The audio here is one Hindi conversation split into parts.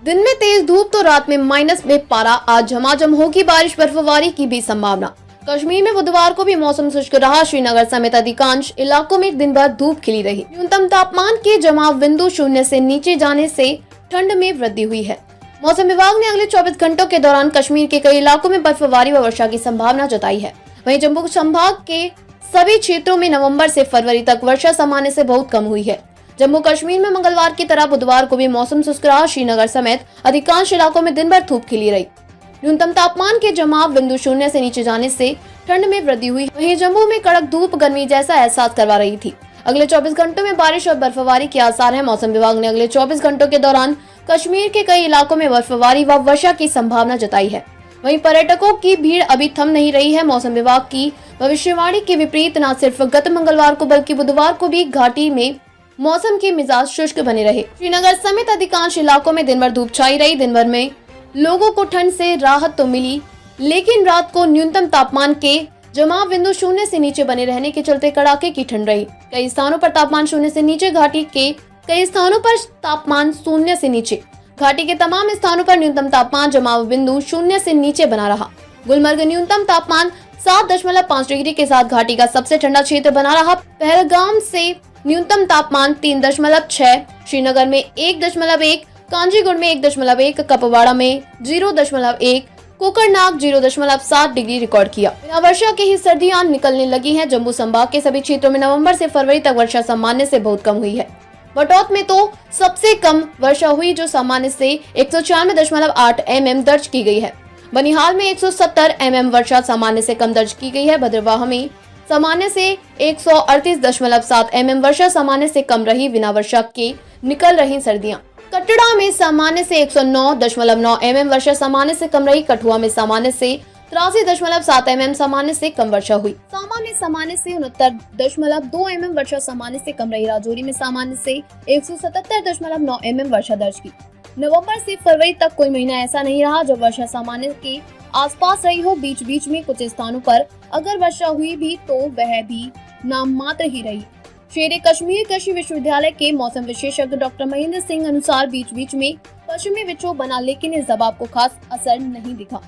दिन में तेज धूप तो रात में माइनस में पारा। आज झमाझम होगी बारिश, बर्फबारी की भी संभावना। कश्मीर में बुधवार को भी मौसम शुष्क रहा। श्रीनगर समेत अधिकांश इलाकों में दिन भर धूप खिली रही। न्यूनतम तापमान के जमाव बिंदु शून्य से नीचे जाने से ठंड में वृद्धि हुई है। मौसम विभाग ने अगले 24 घंटों के दौरान कश्मीर के कई इलाकों में बर्फबारी व वर्षा की संभावना जताई है। वहीं जम्मू संभाग के सभी क्षेत्रों में नवंबर से फरवरी तक वर्षा सामान्य से बहुत कम हुई है। जम्मू कश्मीर में मंगलवार की तरह बुधवार को भी मौसम शुष्क रहा। श्रीनगर समेत अधिकांश इलाकों में दिन भर धूप खिली रही। न्यूनतम तापमान के जमाव बिंदु शून्य से नीचे जाने से ठंड में वृद्धि हुई। वहीं जम्मू में कड़क धूप गर्मी जैसा एहसास करवा रही थी। अगले 24 घंटों में बारिश और बर्फबारी के आसार हैं। मौसम विभाग ने अगले 24 घंटों के दौरान कश्मीर के कई इलाकों में बर्फबारी व वर्षा की संभावना जताई है। वहीं पर्यटकों की भीड़ अभी थम नहीं रही है। मौसम विभाग की भविष्यवाणी के विपरीत न सिर्फ गत मंगलवार को बल्कि बुधवार को भी घाटी में मौसम के मिजाज शुष्क बने रहे। श्रीनगर समेत अधिकांश इलाकों में दिन भर धूप छाई रही। दिन भर में लोगों को ठंड से राहत तो मिली, लेकिन रात को न्यूनतम तापमान के जमाव बिंदु शून्य से नीचे बने रहने के चलते कड़ाके की ठंड रही। कई स्थानों पर तापमान शून्य से नीचे, घाटी के कई स्थानों पर तापमान शून्य से नीचे। घाटी के तमाम स्थानों पर न्यूनतम तापमान जमाव बिंदु शून्य से नीचे बना रहा। गुलमर्ग न्यूनतम तापमान 7.5 डिग्री के साथ घाटी का सबसे ठंडा क्षेत्र बना रहा। पहलगाम से न्यूनतम तापमान 3.6, श्रीनगर में 1.1, कांजीगुड़ में 1.1, कपवाड़ा में 0.1, कोकरनाग 0.7 डिग्री रिकॉर्ड किया। बिना वर्षा के ही सर्दियां निकलने लगी हैं। जम्मू संभाग के सभी क्षेत्रों में नवंबर से फरवरी तक वर्षा सामान्य से बहुत कम हुई है। बटौत में तो सबसे कम वर्षा हुई, जो सामान्य से 194.8 mm दर्ज की गई है। बनिहाल में 170 mm वर्षा सामान्य से कम दर्ज की गई है। भद्रवाह में सामान्य से 138.7 mm वर्षा सामान्य से कम रही। बिना वर्षा के निकल रही सर्दियां। कटड़ा में सामान्य से 109.9 mm वर्षा सामान्य से कम रही। कठुआ में सामान्य से 83.7 mm सामान्य से कम वर्षा हुई। सामा में सामान्य से 69.2 mm वर्षा सामान्य से कम रही। राजौरी में सामान्य से 177.9 mm वर्षा दर्ज की। नवंबर से फरवरी तक कोई महीना ऐसा नहीं रहा जब वर्षा सामान्य के आसपास रही हो। बीच बीच में कुछ स्थानों पर अगर वर्षा हुई भी तो वह भी नाम मात्र ही रही। शेर कश्मीर कृषि विश्वविद्यालय के मौसम विशेषज्ञ डॉक्टर महेंद्र सिंह अनुसार बीच बीच में पश्चिमी विक्षोभ बना, लेकिन इस दबाव को खास असर नहीं दिखा।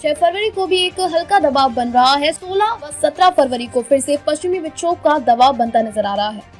6 फरवरी को भी एक हल्का दबाव बन रहा है। 16 व 17 फरवरी को फिर से पश्चिमी विक्षोभ का दबाव बनता नजर आ रहा है।